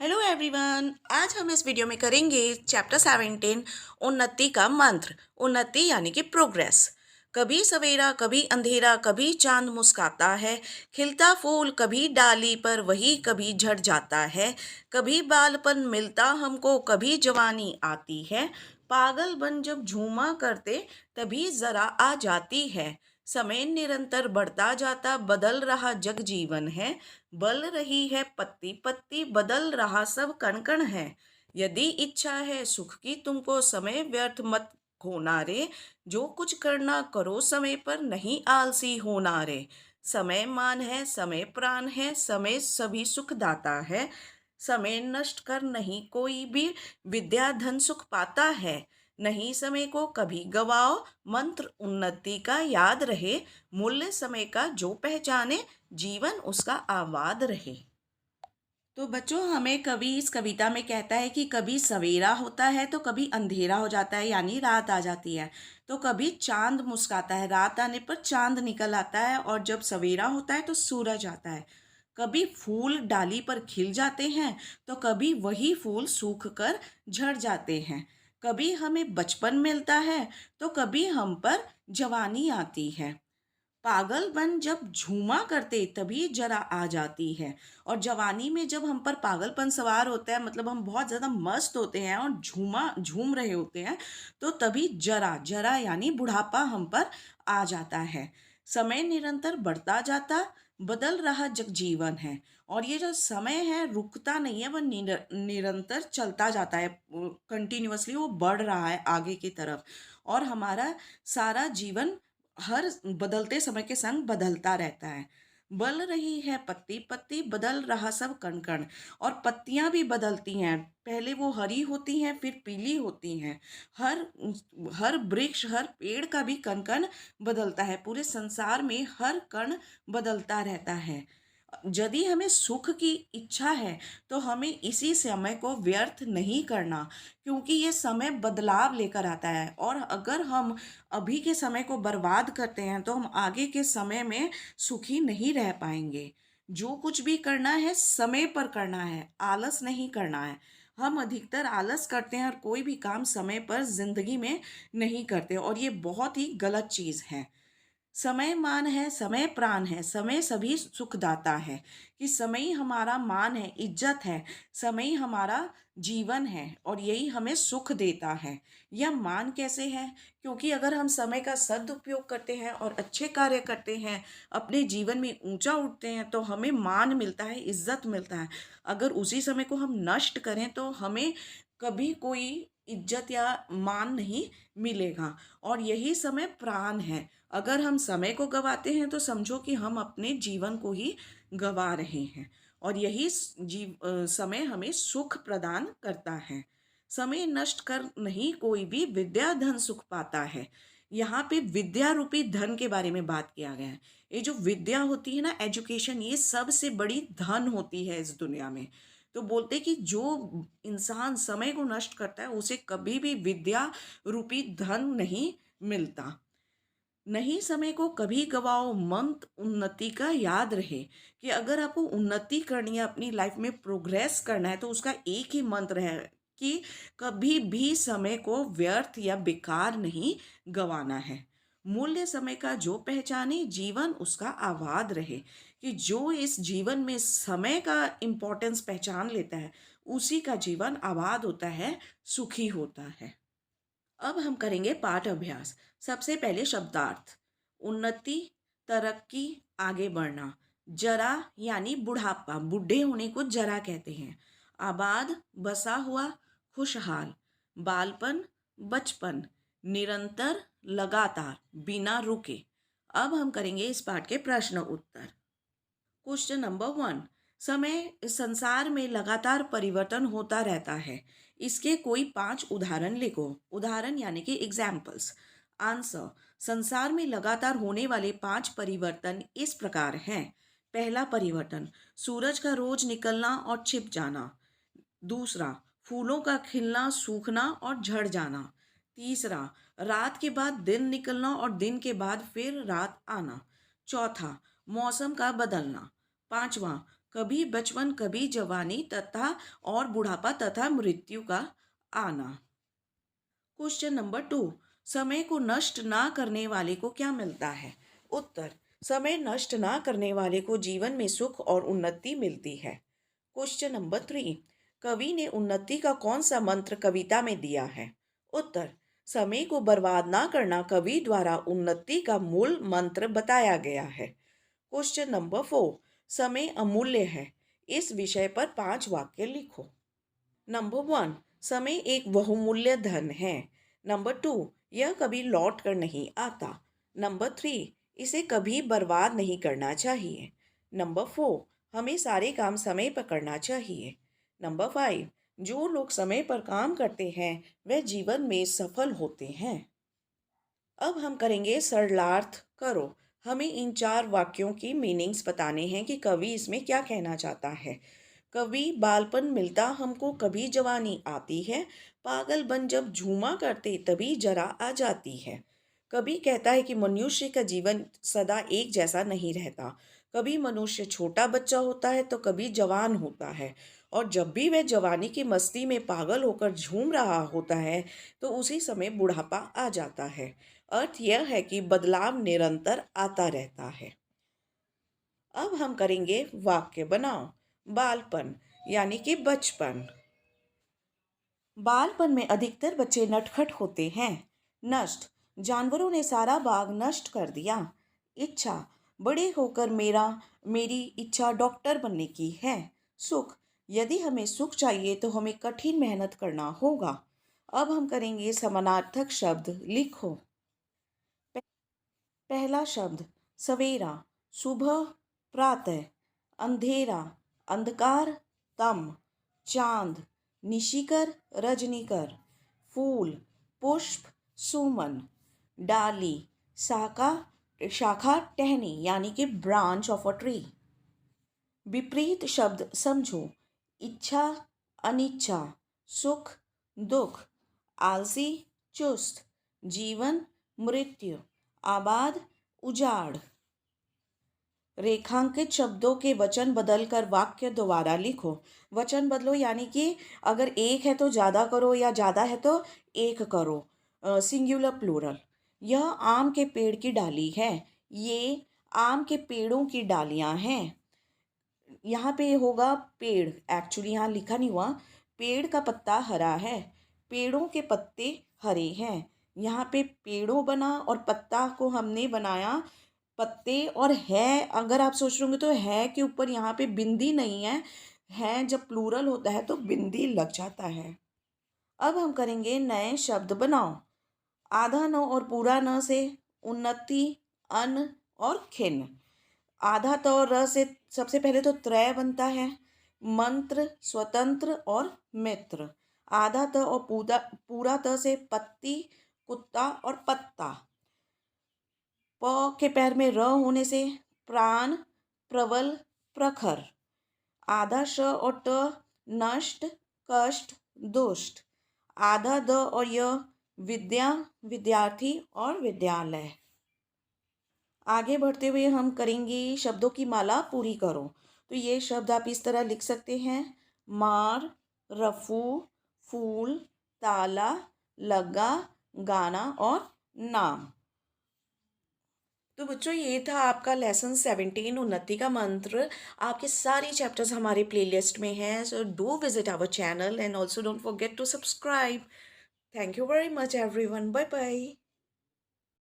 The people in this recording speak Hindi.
Hello everyone. आज हम इस वीडियो में करेंगे चैप्टर 17 उन्नति का मंत्र। उन्नति यानी कि प्रोग्रेस। कभी सवेरा कभी अंधेरा, कभी चांद मुस्काता है, खिलता फूल कभी डाली पर वही कभी झड़ जाता है। कभी बालपन मिलता हमको, कभी जवानी आती है, पागल बन जब झूमा करते तभी जरा आ जाती है। समय निरंतर बढ़ता जाता, बदल रहा जग जीवन है, बल रही है पत्ती पत्ती, बदल रहा सब कण कण है। यदि इच्छा है सुख की तुमको, समय व्यर्थ मत खोना रे, जो कुछ करना करो समय पर, नहीं आलसी होना रे। समय मान है, समय प्राण है, समय सभी सुख दाता है, समय नष्ट कर नहीं कोई भी विद्या धन सुख पाता है। नहीं समय को कभी गवाओ, मंत्र उन्नति का याद रहे, मूल्य समय का जो पहचाने, जीवन उसका आबाद रहे। तो बच्चों, हमें कवि इस कविता में कहता है कि कभी सवेरा होता है तो कभी अंधेरा हो जाता है, यानी रात आ जाती है। तो कभी चांद मुस्काता है, रात आने पर चांद निकल आता है, और जब सवेरा होता है तो सूरज आता है। कभी फूल डाली पर खिल जाते हैं तो कभी वही फूल सूख कर झड़ जाते हैं। कभी हमें बचपन मिलता है तो कभी हम पर जवानी आती है। पागलपन जब झूमा करते तभी जरा आ जाती है। और जवानी में जब हम पर पागलपन सवार होता है, मतलब हम बहुत ज़्यादा मस्त होते हैं और झूम रहे होते हैं, तो तभी जरा जरा यानी बुढ़ापा हम पर आ जाता है। समय निरंतर बढ़ता जाता, बदल रहा जग जीवन है। और ये जो समय है रुकता नहीं है, वह निरंतर चलता जाता है, कंटिन्यूअसली वो बढ़ रहा है आगे की तरफ। और हमारा सारा जीवन हर बदलते समय के संग बदलता रहता है। बल रही है पत्ती पत्ती, बदल रहा सब कण कण। और पत्तियां भी बदलती हैं, पहले वो हरी होती हैं फिर पीली होती हैं। हर हर वृक्ष, हर पेड़ का भी कण कण बदलता है, पूरे संसार में हर कण बदलता रहता है। यदि हमें सुख की इच्छा है तो हमें इसी समय को व्यर्थ नहीं करना, क्योंकि ये समय बदलाव लेकर आता है। और अगर हम अभी के समय को बर्बाद करते हैं तो हम आगे के समय में सुखी नहीं रह पाएंगे। जो कुछ भी करना है समय पर करना है, आलस नहीं करना है। हम अधिकतर आलस करते हैं और कोई भी काम समय पर जिंदगी में नहीं करते, और ये बहुत ही गलत चीज़ है। समय मान है, समय प्राण है, समय सभी सुख दाता है। कि समय ही हमारा मान है, इज्जत है, समय ही हमारा जीवन है, और यही हमें सुख देता है। यह मान कैसे है? क्योंकि अगर हम समय का सदुपयोग करते हैं और अच्छे कार्य करते हैं, अपने जीवन में ऊंचा उठते हैं, तो हमें मान मिलता है, इज्जत मिलता है। अगर उसी समय को हम नष्ट करें तो हमें कभी कोई इज्जत या मान नहीं मिलेगा। और यही समय प्राण है। अगर हम समय को गवाते हैं तो समझो कि हम अपने जीवन को ही गवा रहे हैं। और यही समय हमें सुख प्रदान करता है। समय नष्ट कर नहीं कोई भी विद्या धन सुख पाता है। यहाँ पे विद्या रूपी धन के बारे में बात किया गया है। ये जो विद्या होती है ना, एजुकेशन, ये सबसे बड़ी धन होती है इस दुनिया में। तो बोलते कि जो इंसान समय को नष्ट करता है उसे कभी भी विद्या रूपी धन नहीं मिलता। नहीं समय को कभी गवाओ, मंत्र उन्नति का याद रहे। कि अगर आपको उन्नति करनी है, अपनी लाइफ में प्रोग्रेस करना है, तो उसका एक ही मंत्र है कि कभी भी समय को व्यर्थ या बेकार नहीं गवाना है। मूल्य समय का जो पहचाने, जीवन उसका आबाद रहे। कि जो इस जीवन में समय का इम्पोर्टेंस पहचान लेता है, उसी का जीवन आबाद होता है, सुखी होता है। अब हम करेंगे पाठ अभ्यास। सबसे पहले शब्दार्थ। उन्नति, तरक्की, आगे बढ़ना। जरा यानी बुढ़ापा, बुढ़े होने को जरा कहते हैं। आबाद, बसा हुआ, खुशहाल। बालपन, बचपन। निरंतर, लगातार, बिना रुके। अब हम करेंगे इस पाठ के प्रश्न उत्तर। Question number 1। समय संसार में लगातार परिवर्तन होता रहता है। इसके कोई 5 उदाहरण लिखो। उदाहरण यानी कि एग्जाम्पल्स। आंसर। संसार में लगातार होने वाले 5 परिवर्तन इस प्रकार हैं। पहला परिवर्तन, सूरज का रोज निकलना और छिप जाना। दूसरा, फूलों का खिलना, सूखना और झड़ जाना। तीसरा, रात के बाद दिन निकलना और दिन के बाद फिर रात आना। चौथा, मौसम का बदलना। पांचवा, कभी बचपन, कभी जवानी तथा और बुढ़ापा तथा मृत्यु का आना। क्वेश्चन नंबर 2, समय को नष्ट ना करने वाले को क्या मिलता है? उत्तर, समय नष्ट ना करने वाले को जीवन में सुख और उन्नति मिलती है। क्वेश्चन नंबर 3, कवि ने उन्नति का कौन सा मंत्र कविता में दिया है? उत्तर, समय को बर्बाद ना करना कवि द्वारा उन्नति का मूल मंत्र बताया गया है। क्वेश्चन नंबर 4, समय अमूल्य है, इस विषय पर 5 वाक्य लिखो। नंबर 1, समय एक बहुमूल्य धन है। नंबर 2, यह कभी लौट कर नहीं आता। नंबर 3, इसे कभी बर्बाद नहीं करना चाहिए। नंबर 4, हमें सारे काम समय पर करना चाहिए। नंबर 5, जो लोग समय पर काम करते हैं वे जीवन में सफल होते हैं। अब हम करेंगे सरलार्थ करो। हमें इन 4 वाक्यों की मीनिंग्स बताने हैं कि कवि इसमें क्या कहना चाहता है। कभी बालपन मिलता हमको, कभी जवानी आती है, पागल बन जब झूमा करते तभी जरा आ जाती है। कभी कहता है कि मनुष्य का जीवन सदा एक जैसा नहीं रहता, कभी मनुष्य छोटा बच्चा होता है तो कभी जवान होता है, और जब भी वह जवानी की मस्ती में पागल होकर झूम रहा होता है तो उसी समय बुढ़ापा आ जाता है। अर्थ यह है कि बदलाव निरंतर आता रहता है। अब हम करेंगे वाक्य बनाओ। बालपन यानी कि बचपन। बालपन में अधिकतर बच्चे नटखट होते हैं। नष्ट, जानवरों ने सारा बाग नष्ट कर दिया। इच्छा, बड़े होकर मेरी इच्छा डॉक्टर बनने की है। सुख, यदि हमें सुख चाहिए तो हमें कठिन मेहनत करना होगा। अब हम करेंगे समानार्थक शब्द लिखो। पहला शब्द सवेरा, सुबह, प्रातः। अंधेरा, अंधकार, तम। चांद, निशिकर, रजनीकर। फूल, पुष्प, सुमन। डाली, शाखा, शाखा टहनी यानी कि ब्रांच ऑफ अ ट्री। विपरीत शब्द समझो। इच्छा, अनिच्छा। सुख, दुख। आलसी, चुस्त। जीवन, मृत्यु। आबाद, उजाड़। रेखांकित शब्दों के वचन बदलकर वाक्य दोबारा लिखो। वचन बदलो यानी कि अगर एक है तो ज़्यादा करो या ज़्यादा है तो एक करो। Singular plural. यह आम के पेड़ की डाली है। ये आम के पेड़ों की डालियां हैं। यहाँ पे होगा पेड़, एक्चुअली यहाँ लिखा नहीं हुआ। पेड़ का पत्ता हरा है, पेड़ों के पत्ते हरे हैं। यहाँ पे पेड़ों बना और पत्ता को हमने बनाया पत्ते, और है अगर आप सोच रहे होंगे तो है के ऊपर यहाँ पे बिंदी नहीं है जब प्लूरल होता है तो बिंदी लग जाता है। अब हम करेंगे नए शब्द बनाओ। आधा न और पूरा न से उन्नति, अन और खिन। आधा त और र से सबसे पहले तो त्रय बनता है, मंत्र, स्वतंत्र और मित्र। आधा त और पूरा पूरा त से पत्ती, कुत्ता और पत्ता। प के पैर में र होने से प्राण, प्रबल, प्रखर। आधा श और ट नष्ट, कष्ट, दुष्ट। आधा द और य विद्या, विद्यार्थी और विद्यालय। आगे बढ़ते हुए हम करेंगे शब्दों की माला पूरी करो। तो ये शब्द आप इस तरह लिख सकते हैं। मार, रफू, फूल, ताला, लगा, गाना और नाम। तो बच्चों ये था आपका लेसन 17 उन्नति का मंत्र। आपके सारे चैप्टर्स हमारे प्लेलिस्ट में हैं, so do visit our channel and also don't forget to subscribe. Thank you very much everyone, bye bye.